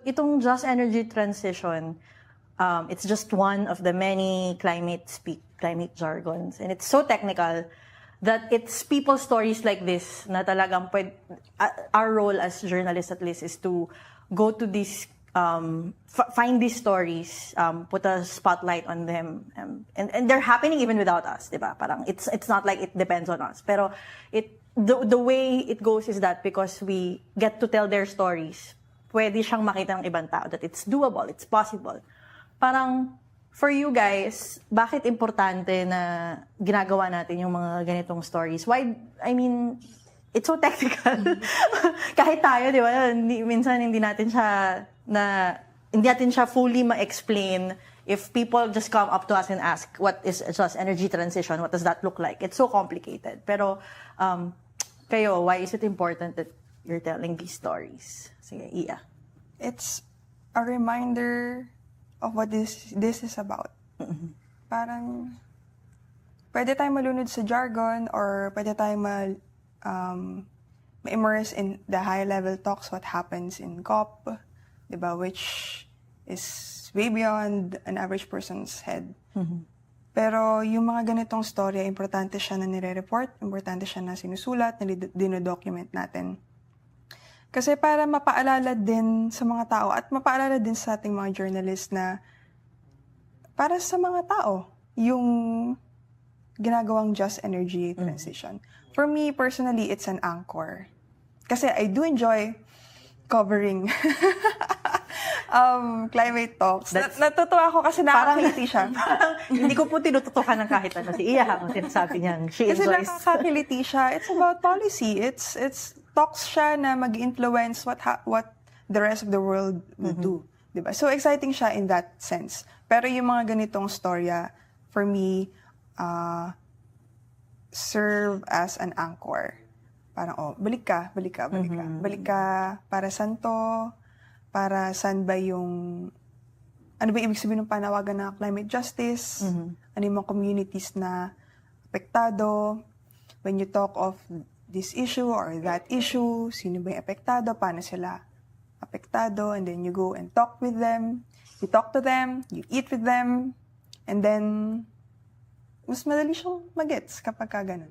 itong just energy transition, it's just one of the many climate jargons. And it's so technical that it's people's stories like this na talagang our role as journalists at least is to go to these, find these stories, put a spotlight on them. And they're happening even without us, diba? Parang it's not like it depends on us. Pero the way it goes is that because we get to tell their stories, pwede siyang makita ng ibang tao that it's doable, it's possible. Parang, for you guys, bakit importante na ginagawa natin yung mga ganitong stories? Why, I mean, it's so technical. Kahit tayo, di ba, minsan hindi natin siya fully ma-explain if people just come up to us and ask, what is just energy transition? What does that look like? It's so complicated. Pero, kayo, why is it important that you're telling these stories? Sige, Iya. It's a reminder of what this is about. Mm-hmm. Parang, pwede tayo malunod sa jargon or pwede tayo ma-immerse in the high-level talks, what happens in COP, diba, which is way beyond an average person's head. Mm-hmm. Pero yung mga ganitong storya, importante siya na nire-report, importante siya na sinusulat, na dinodocument natin. Kasi para mapaalala din sa mga tao at mapaalala din sa ating mga journalists na para sa mga tao yung ginagawang just energy transition. For me, personally, it's an anchor. Kasi I do enjoy covering climate talks. Natutuwa ako kasi nakakiliti siya. Parang hindi ko po tinututukan ng kahit ano. Si Iya, ang sinasabi niyan. She kasi enjoys. nakakiliti siya. It's about policy. It's talks siya na mag-influence what the rest of the world will do. Diba? So exciting siya in that sense. Pero yung mga ganitong storya, for me, serve as an anchor. Parang, balik ka. Balik ka, para saan to? Para saan ba yung, ano ba ibig sabihin ng panawagan na climate justice? Ano yung mga communities na apektado? When you talk of this issue or that issue, sino ba yung apektado? Paano sila apektado? And then you go and talk with them. You talk to them, you eat with them, and then mas madali siyang magets kapag ka ganun.